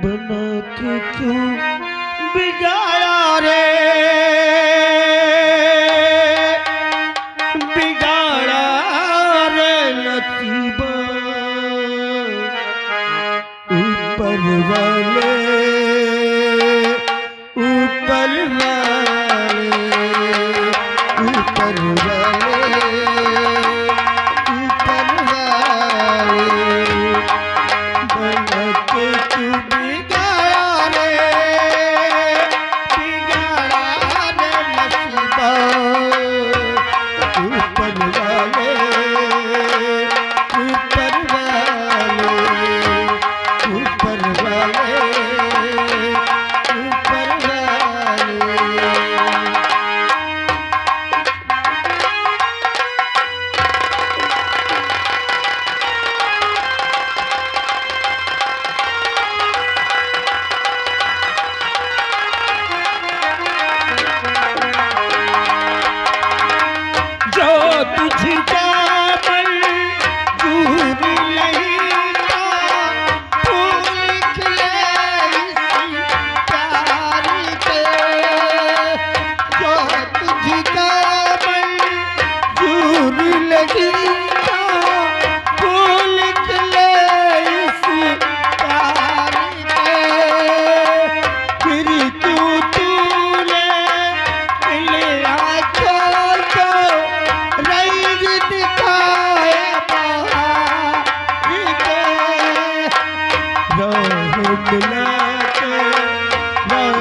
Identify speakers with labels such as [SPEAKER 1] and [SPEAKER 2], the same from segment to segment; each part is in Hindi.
[SPEAKER 1] बना के क्यों बिगाड़ा रे, बिगाड़ा रे नसीबा। ऊपर वाले, ऊपर वाले, ऊपर वाले, ऊपर वाले बना के क्यों बिगाड़ा रे, बिगाड़ा रे नसीबा। ऊपर वाले, ऊपर वाले, ऊपर वाले, ऊपर वाले। जो तुझका मंजूर नहीं था, फूल खिले इसी प्यार के। जो तुझका मंजूर नहीं था, फूल खिले इसी प्यार के। फिर क्यों तूने मिले आँखों को रंग दिखाया बाहर के। राह मिला के, राह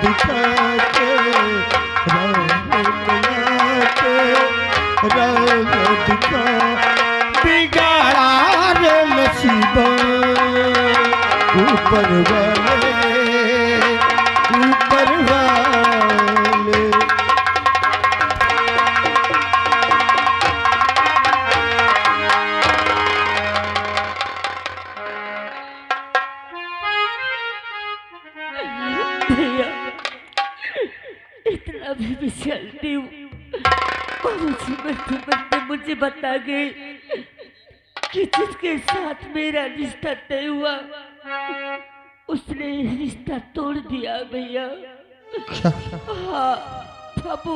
[SPEAKER 1] दिखा के, राह मिला के, राह दिखा, बिगाड़ा रे नसीबा। ऊपर वाले, ऊपर वाले।
[SPEAKER 2] भैया इतना भी विशाल नहीं हूँ। बाबूजी मरते मरते मुझे बता गए कि जिसके साथ मेरा रिश्ता तय हुआ उसने रिश्ता तोड़ दिया भैया। हाँ बाबू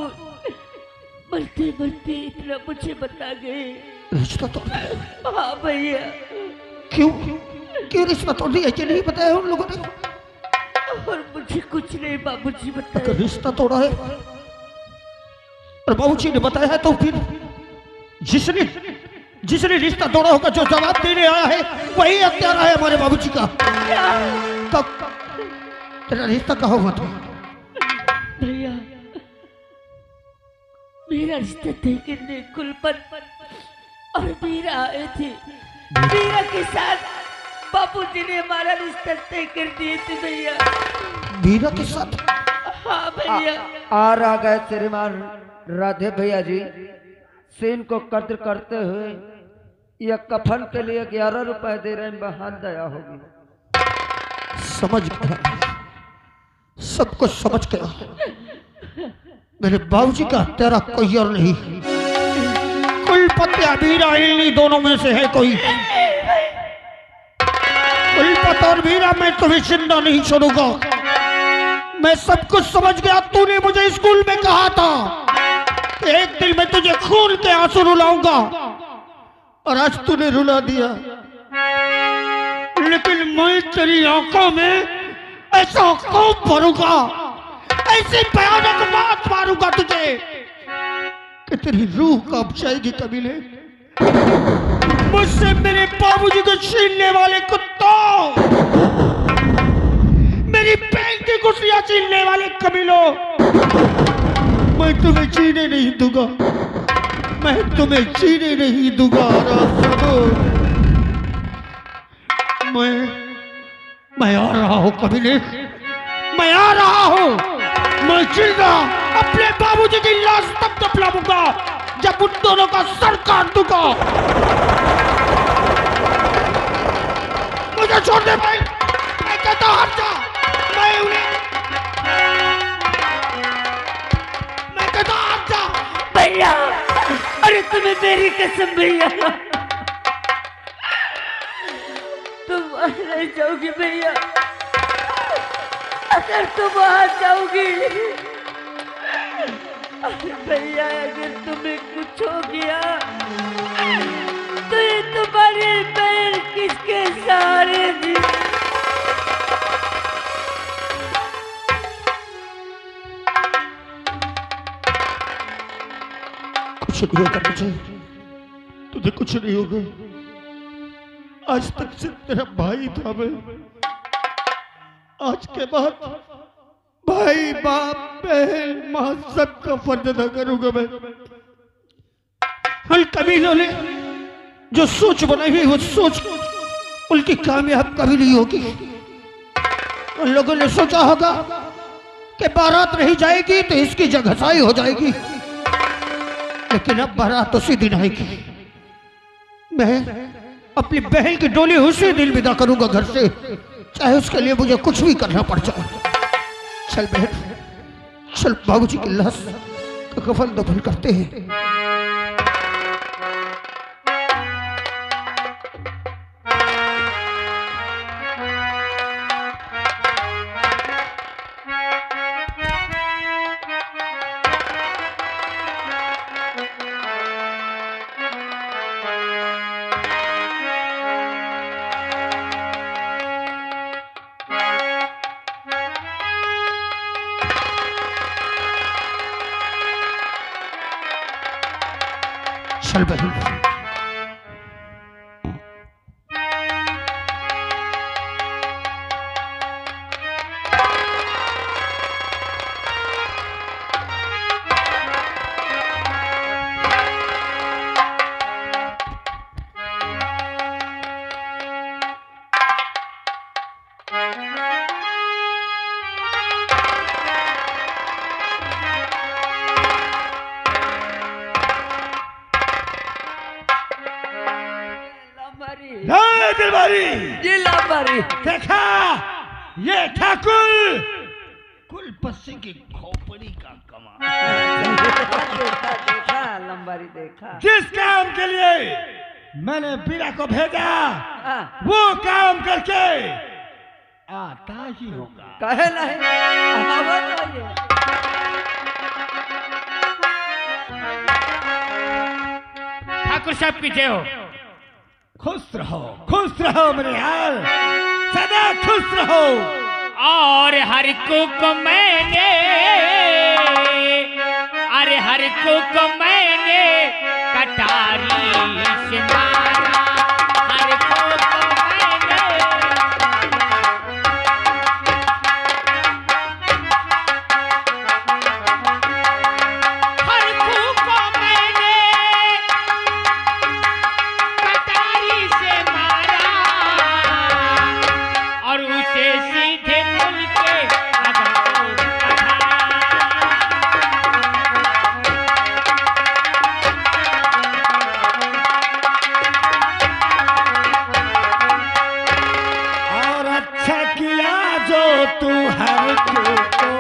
[SPEAKER 2] मरते मरते इतना मुझे बता गए।
[SPEAKER 1] रिश्ता तोड़ दिया?
[SPEAKER 2] हाँ भैया।
[SPEAKER 1] क्यों क्यों रिश्ता तोड़ दिया? ये नहीं बताया उन लोगों ने?
[SPEAKER 2] और मुझे कुछ नहीं बाबूजी
[SPEAKER 1] अगर
[SPEAKER 2] बताया।
[SPEAKER 1] रिश्ता तोड़ा है और बाबूजी ने बताया है तो फिर जिसने जिसने रिश्ता तोड़ा होगा, जो जवाब देने आया है वही हत्यारा है हमारे बाबूजी का। तब तेरा रिश्ता कहाँ हुआ था?
[SPEAKER 2] भैया मेरा रिश्ता तय करने कुलपत और मीरा आए थे। मीरा के साथ बाबूजी ने हमारा रिश्ता तय कर दिए थे भैया।
[SPEAKER 1] मीरा के साथ?
[SPEAKER 2] हाँ भैया।
[SPEAKER 3] आ गए श्रीमान राधे भैया जी। सीन को कद्र करते हुए यह कफन के लिए 11 रुपए दे रहे हैं। बहान दया होगी।
[SPEAKER 1] समझ गया, सब कुछ समझ गया। मेरे बाबूजी का तेरा कोई और नहीं, कुलपति मीरा इन्हीं दोनों में से है कोई। कुलपति और मीरा मैं तुम्हें जिंदा नहीं छोड़ूंगा। मैं सब कुछ समझ गया। तूने मुझे स्कूल में कहा था कि एक दिन मैं तुझे खून के आंसू रुलाऊंगा और आज तूने रुला दिया। लेकिन मैं तेरी आंखों में ऐसा खौफ भरूंगा, ऐसी भयानक बात मारूंगा तुझे कि तेरी रूह कांप जाएगी। कबीले मुझसे मेरे बाबूजी को छीनने वाले कुत्तों, मेरी बहन की कुर्सियां छीनने वाले कबीलों, मैं तुम्हें जीने नहीं दूंगा। मैं तुम्हें जीने नहीं दूंगा। मैं आ रहा हूं कबीले, मैं आ रहा हूं। मैं जिंदा अपने बाबूजी की लाश तब दफनाऊंगा जब उन दोनों का सर काट दूंगा। मुझे छोड़ दे भाई, मैं कहता हट जा। मैं कहता हट जा
[SPEAKER 2] भैया। अरे तुम्हें मेरी कसम भैया, तुम रह जाओगे भैया। अगर तुम वहां जाओगी, अरे भैया अगर तुम्हें कुछ हो गया तो ये तुम्हारी बहन किसके सहारे थी?
[SPEAKER 1] कुछ नहीं होगा मुझे, तुझे कुछ नहीं होगा। आज तक सिर्फ तेरा भाई था मैं, आज के बाद भाई बाप बहन माँ सबका फर्ज अदा करूंगा मैं। हल कबीलों ने जो सोच बनाई हुई वो सोच उनकी कामयाब कभी नहीं होगी। उन लोगों ने सोचा होगा कि बारात नहीं जाएगी तो इसकी जगहसाई हो जाएगी, लेकिन अब बारात उसी दिन आएगी। मैं अपनी बहन की डोली उसी दिन विदा करूंगा घर से, चाहे उसके लिए मुझे कुछ भी करना पड़ जाए। चल बहन, चल बाबूजी की लाश का कफन दफन करते हैं। चल बहन,
[SPEAKER 2] ये लाभारी
[SPEAKER 1] देखा, ये ठाकुर कुलपति की खोपड़ी का कमाल।
[SPEAKER 3] देखा लंबारी देखा।
[SPEAKER 1] जिस काम के लिए मैंने बीरा को भेजा वो काम करके आता ही होगा।
[SPEAKER 3] कहे नहीं आवाज आई है।
[SPEAKER 4] ठाकुर साहब की जय हो।
[SPEAKER 1] खुश रहो मेरे यार, सदा खुश रहो।
[SPEAKER 4] और हर को मैंने, अरे हर को मैंने कटारी से मारा, हर को मैंने, हर को मैंने कटारी से मारा और उसे सीधे पुल के अगाऊ
[SPEAKER 1] और अच्छा किया जो तू हर को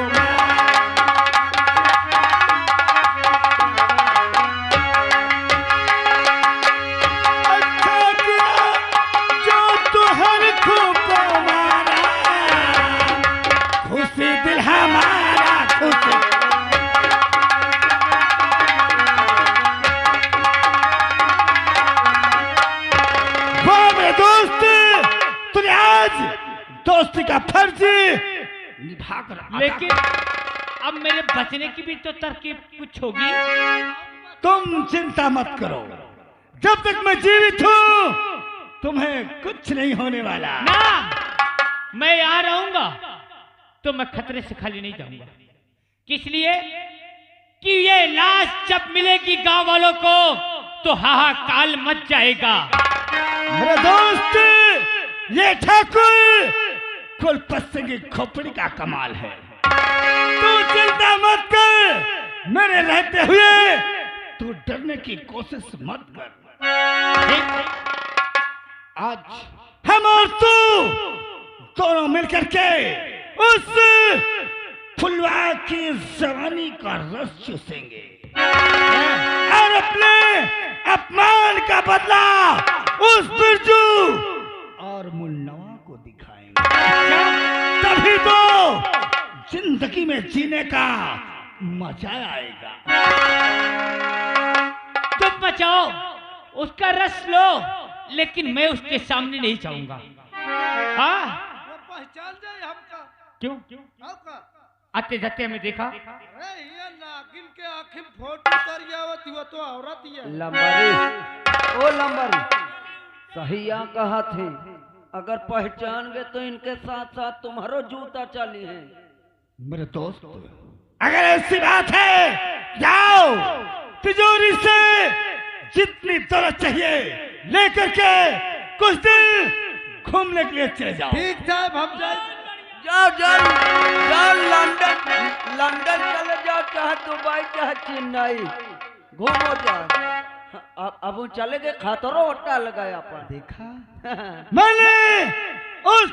[SPEAKER 1] दोस्ती का फर्ज निभा कर,
[SPEAKER 4] लेकिन अब मेरे बचने की भी तो तरकीब कुछ होगी।
[SPEAKER 1] तुम चिंता मत करो, जब तक मैं जीवित हूँ तुम्हें कुछ नहीं होने वाला।
[SPEAKER 4] ना, मैं यहाँ रहूंगा तो मैं खतरे से खाली नहीं जाऊंगा। किस लिए? कि ये लाश जब मिलेगी गांव वालों को तो हाहाकार मच जाएगा।
[SPEAKER 1] मेरे दोस्त, ये ठाकुर कुलपति की खोपड़ी का कमाल है। तू चिंता मत कर, मेरे रहते हुए तू डरने की कोशिश मत कर। आज हम और तू दोनों मिलकर के उस फुलवा की जवानी का रस चूसेंगे और अपने अपमान का बदला उस बिरजू और मुन्नवा को दिखाएंगे। तभी तो जिंदगी में जीने का मजा आएगा।
[SPEAKER 4] तुम बचाओ, उसका रस लो, लेकिन मैं उसके सामने नहीं जाऊंगा। हाँ,
[SPEAKER 5] पहचान जाए हमका।
[SPEAKER 4] क्यों?
[SPEAKER 5] हमका
[SPEAKER 4] आते जाते हमें देखा।
[SPEAKER 5] अरे ये नागिन के आखिर फोटो उतरियावत हुआ तो औरत ही है।
[SPEAKER 3] लंबरी, ओ लंबरी, सही यहाँ कहा थे। अगर पहचान गए तो इनके साथ साथ तुम्हारो जूता चली है।
[SPEAKER 1] मेरे दोस्त, अगर ऐसी बात है, जाओ तिजोरी से जितनी दौलत चाहिए लेकर के कुछ दिन घूमने के लिए चले जाओ।
[SPEAKER 5] ठीक साहब, हम जाए।
[SPEAKER 3] जाओ जाओ जाओ, लंदन चले जाओ, चाहे दुबई चाहे चेन्नई, घूमो जाओ। अब वो चले गए, खातरो अट्टा लगाया पर
[SPEAKER 1] देखा मैंने उस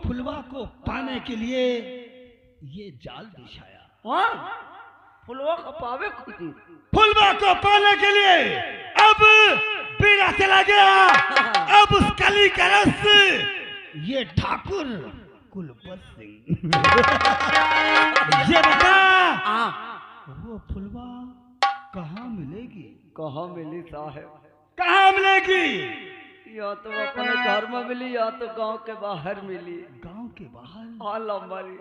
[SPEAKER 1] फुलवा को पाने के लिए ये जाल बिछाया।
[SPEAKER 3] हाँ, फुलवा का पावे खुदी।
[SPEAKER 1] फुलवा को पाने के लिए अब बीड़ा चला गया। अब उस कली का रस ये ठाकुर कुलपत सिंह। ये बता, वो फुलवा कहाँ मिलेगी?
[SPEAKER 3] कहाँ मिली साहब?
[SPEAKER 1] कहाँ मिलेगी?
[SPEAKER 3] या तो अपने घर में मिली या तो गांव के बाहर मिली।
[SPEAKER 1] गांव के बाहर?
[SPEAKER 3] हाँ लंबरी,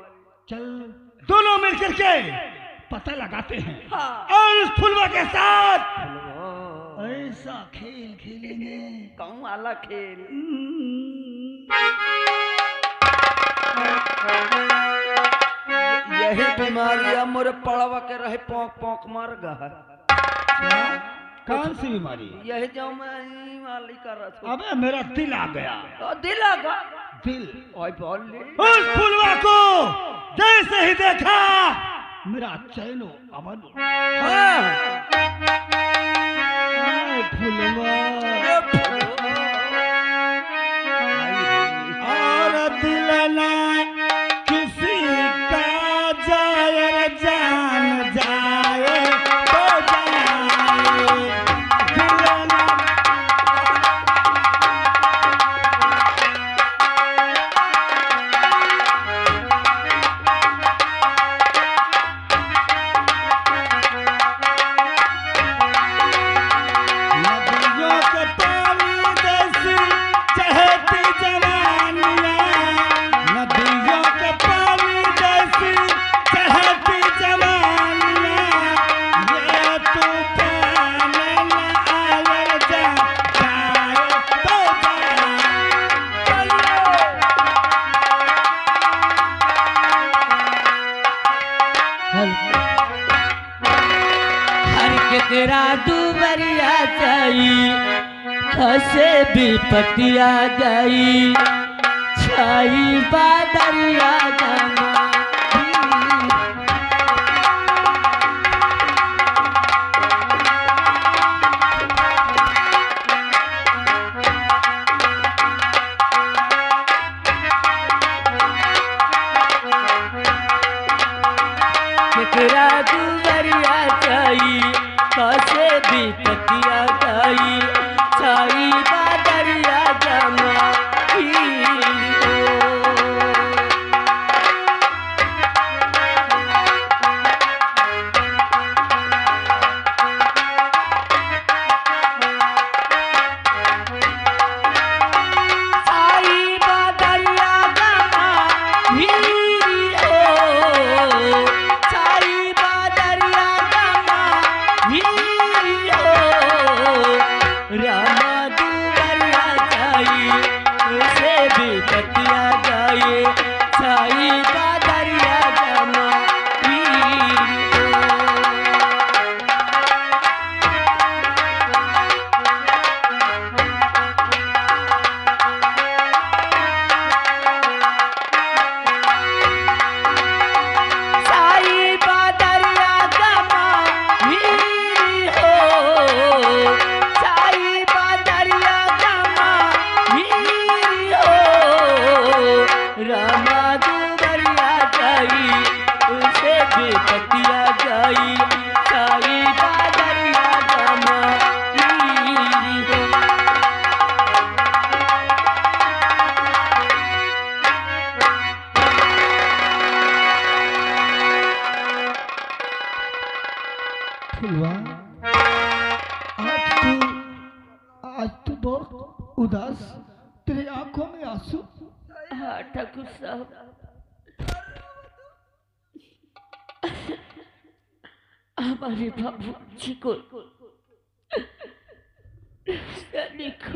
[SPEAKER 1] चल दोनों मिलकर के पता लगाते हैं।
[SPEAKER 3] हाँ।
[SPEAKER 1] और उस फुलवा के साथ
[SPEAKER 3] फुलवा
[SPEAKER 1] ऐसा खेल खेलेंगे।
[SPEAKER 3] गाँव वाला खेल। यही बीमारियां मोरे पड़वा के रहे, पोंक पोंक मर गया।
[SPEAKER 1] कौन सी बीमारी?
[SPEAKER 3] यही जो मैं वाली कर रहा था।
[SPEAKER 1] अबे मेरा दिल आ गया।
[SPEAKER 3] तो दिल आ गया।
[SPEAKER 1] दिल
[SPEAKER 3] ओए बोल ले।
[SPEAKER 1] उस फुलवा को जैसे ही देखा मेरा चैनो अमन। फुलवा और दिल ना किसी का जाए, जान जाए तो जाए। दिल ना नदियों के पानी जैसी चहती जवानियाँ, नदियों के पानी जैसी चहती जवानियाँ, ये तूफान न आए, जा जाए तो
[SPEAKER 2] हर केकरा दुबरिया जाई, खसे भी पतिया जाई, छाई बादरिया जमा। केकरा दुबरिया जाई, खसे भी पतिया जाई, छाई बादरिया जमा। छाई बादरिया जमा हीरी हो, छाई बादरिया जमा हीरी हो, रामा दुआ
[SPEAKER 1] आज तो बहुत उदास, तेरे आंखों में आंसू।
[SPEAKER 2] हाँ ठाकुर साहब, हमारे बाबू जी को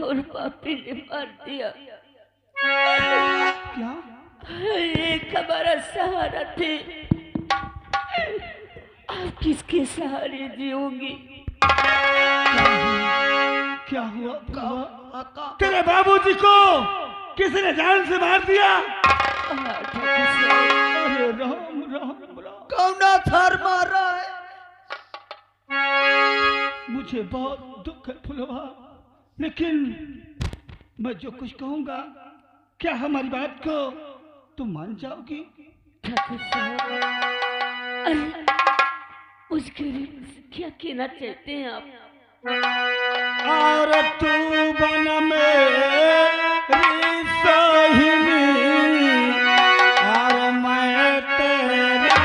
[SPEAKER 2] और पापी ने मार दिया।
[SPEAKER 1] क्या?
[SPEAKER 2] एक हमारा सहारा थे, आप किसके सहारे जियोगी?
[SPEAKER 1] क्या हुआ बाबा? तेरे बाबूजी को किसने जान से मार दिया? अरे राम राम राम,
[SPEAKER 3] कौना थर मार रहा है?
[SPEAKER 1] मुझे बहुत दुख है फुलवा, लेकिन मैं जो कुछ कहूंगा, क्या हमारी बात को तुम मान जाओगी?
[SPEAKER 2] ठाकुर साहब, अरे उस गरीब से क्या कहना चाहते हैं आप?
[SPEAKER 1] और तू बन मेरी सोहिनी, और मैं तेरा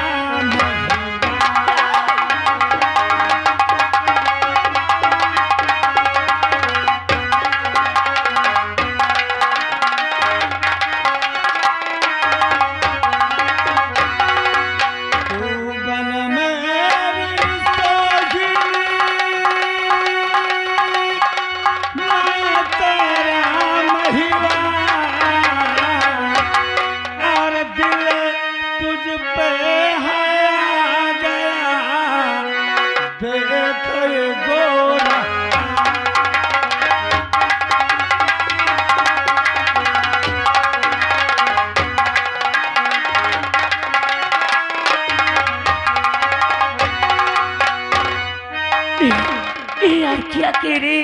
[SPEAKER 2] यार क्या कह रहे?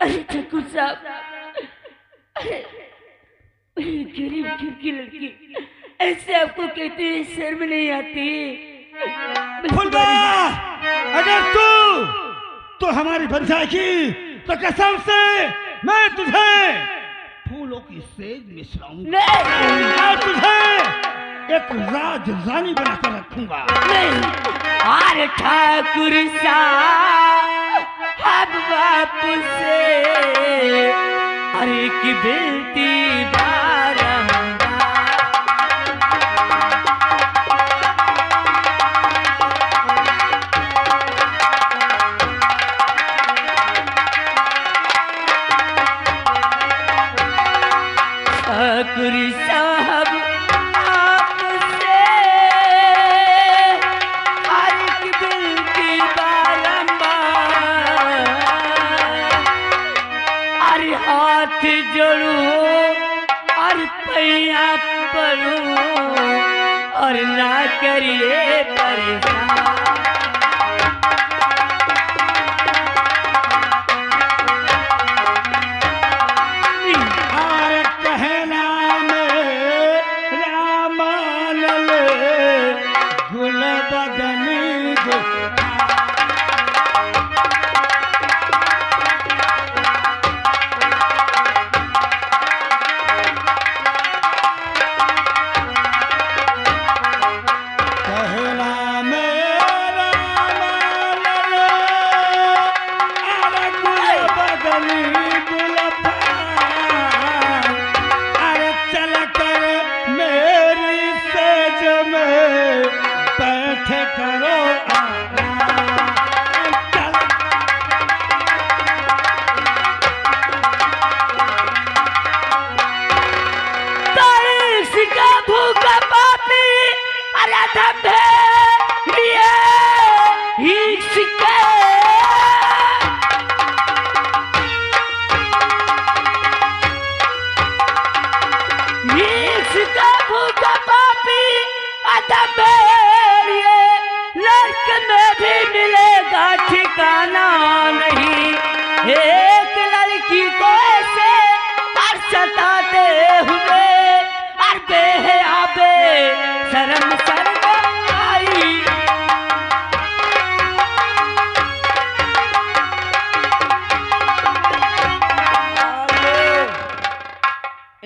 [SPEAKER 2] अरे ठाकुर साहब, अरे गरीब घर की लड़की ऐसे आपको कहते हैं, शर्म नहीं आती?
[SPEAKER 1] फुलवा, अगर तू हमारी बन जाएगी तो कसम से मैं तुझे फूलों की सेज में सलाऊंगा। मैं तुझे एक राज रानी बनाकर रखूंगा।
[SPEAKER 2] नहीं, अरे ठाकुर साहब, अब बापू से अरे की बेटी बारंबार ठाकुर साहब आपसे हर की बेटी बारंबार अरे हाथ जोड़ू और पैया पड़ू और ना करिए परेशान।
[SPEAKER 1] और कहना मेरा मान ले, गुल बदनी कहना मेरा मान ले, अरे गुल बदनी गुल अरे चल कर मेरी सेज में बैठे करो चल।
[SPEAKER 2] तारीख का भूखा पापी अरे धंधे लिए ही सिक्के इसका भूखा पापी अधंधे लिए लड़क में भी मिलेगा ठिकाना नहीं। एक लड़की को ऐसे और सताते हुए और बेहयाबे शर्म शर्म आई।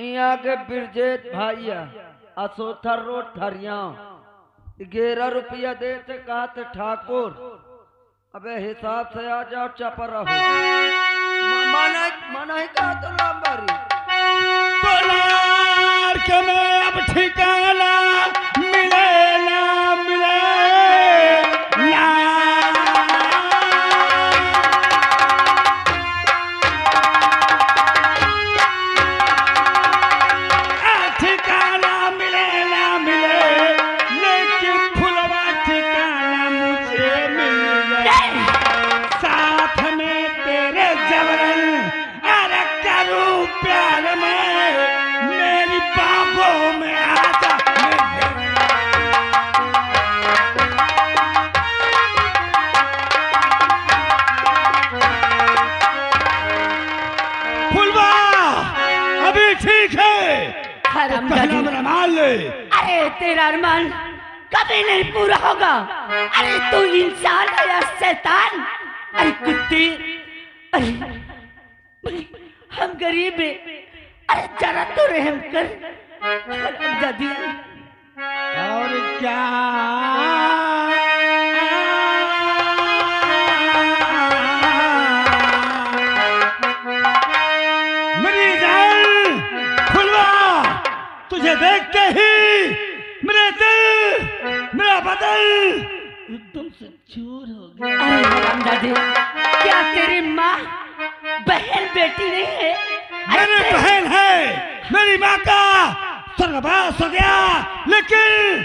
[SPEAKER 3] यहाँ के बिरजेत भैया असोथर रोड थरिया 11 रुपया देते कहा थे ठाकुर। अबे हिसाब से आ जाओ, चपर रहो। माना
[SPEAKER 1] प्यार में मेरी बाहों में आजा फुलवा अभी ठीक है
[SPEAKER 2] हरामजादी।
[SPEAKER 1] मेरा मान ले।
[SPEAKER 2] अरे तेरा अरमान कभी नहीं पूरा होगा। अरे तू इंसान है या शैतान? अरे कुत्ते, अरे हम गरीब हैं। अरे जरा तो रहम कर हरामजादी।
[SPEAKER 1] और क्या मेरी जान फुलवा, तुझे देखते ही मेरे दिल मेरा बदन एकदम से चूर हो गया।
[SPEAKER 2] अरे हरामजादी, क्या तेरी माँ बहन बेटी नहीं है?
[SPEAKER 1] मेरी बहन है, मेरी माँ का स्वर्गवास हो गया, लेकिन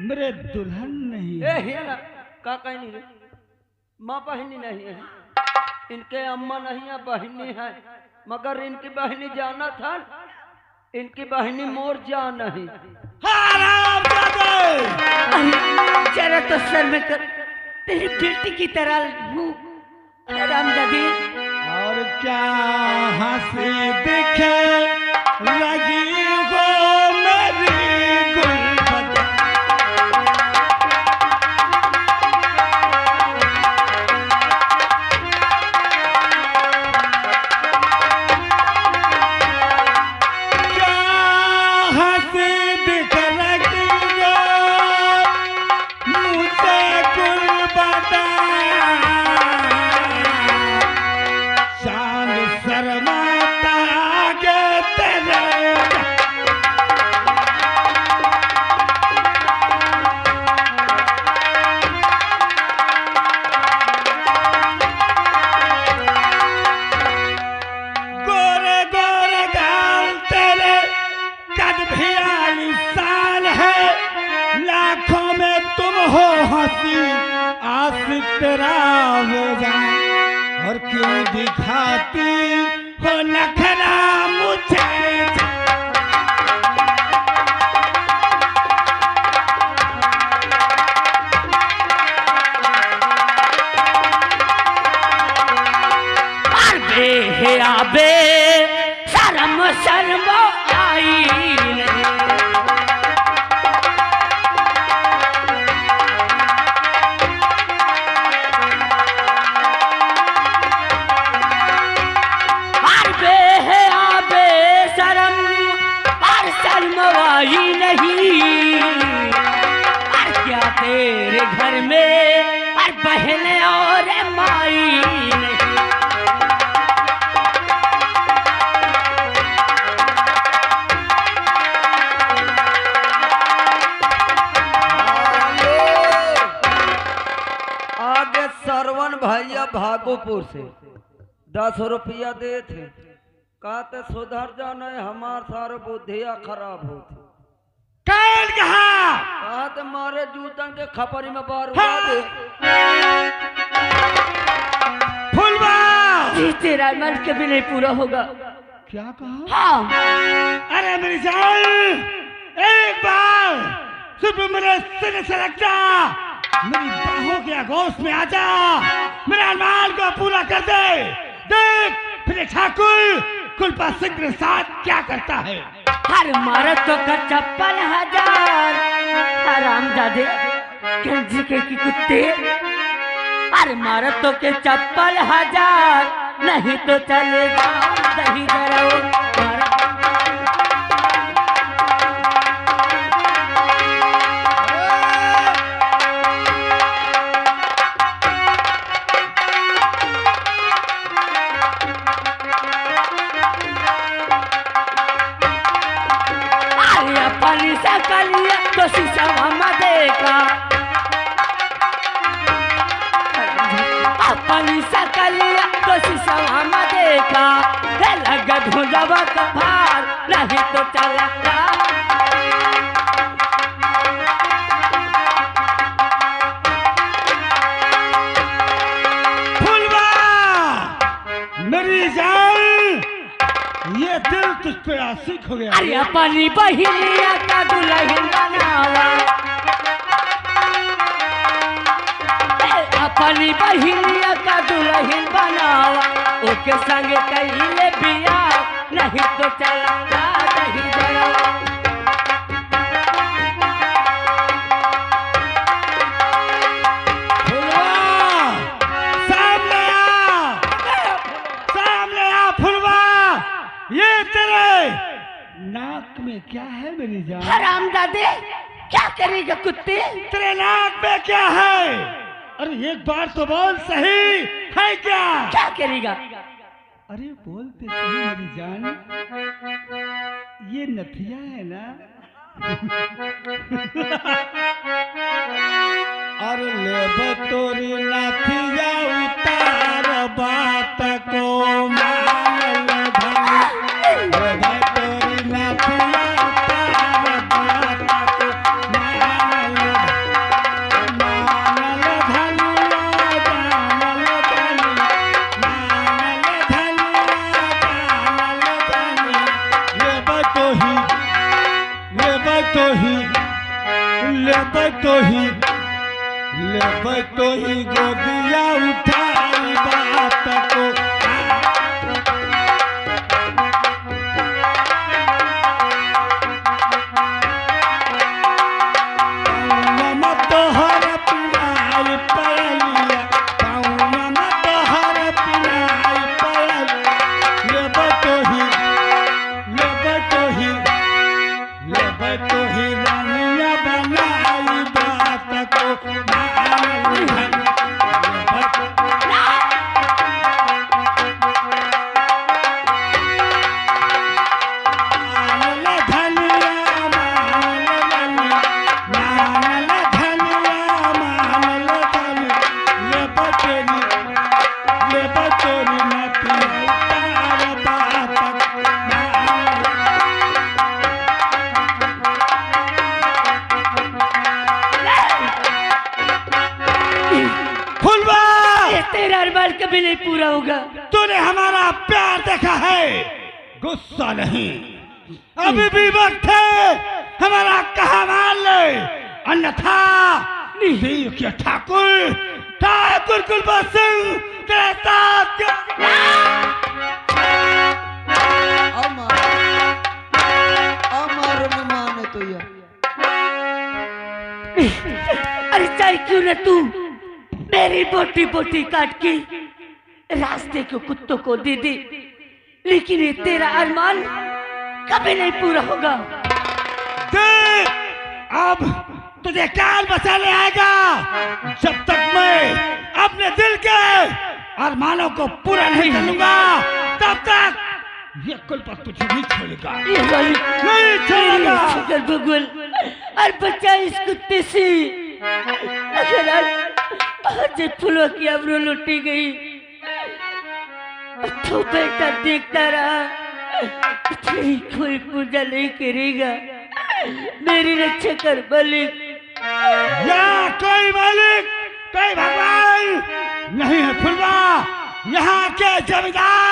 [SPEAKER 1] मेरे दुल्हन नहीं है।
[SPEAKER 3] ए हिया ना का कहीं नहीं रे, माँ बहनी नहीं है, इनके अम्मा नहीं है, बहनी है, मगर इनकी बहनी जाना था, इनकी बहनी मोर जान नहीं।
[SPEAKER 2] अरे जरा तो सर में कर, तेरी बेटी की तरह हूँ हरामजादी।
[SPEAKER 1] और क्या हंसी दिखे लगी हो मेरी गुलबदन। क्या हंसी दिख लगी हो मुझे गुलबदन। चांद शर्माता आगे तेरे। गोरे गोरे गाल तेरे, कद भी आलिशान है, लाखों में तुम हो हंसी, आशिक तेरा हो जाए। और क्यों दिखाती हो नखरा मुझे।
[SPEAKER 2] अरे आबे शर्म शर्म आई नहीं। शर्मवाई नहीं। और क्या तेरे घर में और बहन और माई नहीं।
[SPEAKER 3] आगे सरवन भैया भागोपुर से 10 रुपया दे थे, कहते सुधर जाना हमार सारे बुद्धिया खराब होती।
[SPEAKER 1] कौन कहा?
[SPEAKER 3] कहते मारे जूतन के खपरी में बार दे।
[SPEAKER 1] फुलवा
[SPEAKER 2] जी तेरा मन कभी नहीं पूरा होगा।
[SPEAKER 1] क्या कहा?
[SPEAKER 2] हाँ
[SPEAKER 1] अरे मेरी जान, एक बार सिर्फ मेरे सिर से लग जा, मेरी बाहों के आगोश में आ जा, मेरे अरमान को पूरा कर दे। देख फिर ठाकुर कुलपा सिंह के साथ क्या करता है।
[SPEAKER 2] हर मारत तो का चप्पल 1000 हरामजादे गंजी के की कुत्ते। हर मारत तो के चप्पल 1000 नहीं तो चले जाओ दही जरो। अपनी सकलिया तो शीशा में देखा, अपनी सकलिया तो शीशा में देखा, लगा धुंधवा का भार नहीं तो चला।
[SPEAKER 1] फुलवा मेरी जान, ये दिल तुझ पे आशिक हो गया।
[SPEAKER 2] अरे अपनी बहिनिया का दुल्हन बनावा, अपनी बहिनिया का दुल्हन बनावा, ओके संग कहिले बिया, नहीं तो चला नहीं जरा।
[SPEAKER 1] ये तेरे नाक में क्या है मेरी जान?
[SPEAKER 2] हरामजादे, क्या करेगा कुत्ते?
[SPEAKER 1] तेरे नाक में क्या है? अरे एक बार तो बोल, सही है क्या?
[SPEAKER 2] क्या करेगा?
[SPEAKER 1] अरे बोलते सही मेरी जान, ये नथिया है ना? अरे ले तोरी नथिया उतार बात को मान ले धनी, ले तोरी नथिया उतार बात को मान ले धनी, मान ले धनी, मान ले धनी, मान ले धनी। ले बतोही, ले बतोही, ले बतोही, ले बतोही गोदिया उठाई बात को। मत हर पिलाई पयलिया, मत हर पिलाई पयलिया। ले बतोही, ले बतोही, ले बतोही रानिया बनाई बात को।
[SPEAKER 2] तेरा अरमान कभी नहीं पूरा होगा।
[SPEAKER 1] तूने हमारा प्यार देखा है, गुस्सा नहीं। अभी भी वक्त है, हमारा कहा मान ले, अन्यथा नहीं क्या ठाकुर, ठाकुर कुलवंत सिंह तेरे साथ।
[SPEAKER 3] अमर न माने तो ये।
[SPEAKER 2] अरे चाहे क्यों न तू मेरी बोटी बोटी काट के रास्ते के कुत्तों को दे दे, लेकिन ये तेरा अरमान कभी नहीं पूरा होगा।
[SPEAKER 1] देख, अब तुझे काल बचाने आएगा। जब तक मैं अपने दिल के अरमानों को पूरा नहीं कर लूंगा, तब तक ये कुलवंत तुझे नहीं छोड़ेगा, नहीं छोड़ेगा।
[SPEAKER 2] भगवान, और बच्चा इस कुत्ते से। अगर आज फूलों की अबरू लुटी गई तो बेटा देखता रहा, तेरी कोई पूजा नहीं करेगा। मेरी रक्षा कर मालिक।
[SPEAKER 1] या कोई मालिक, कोई भगवान नहीं है फुलवा। यहाँ के जमींदार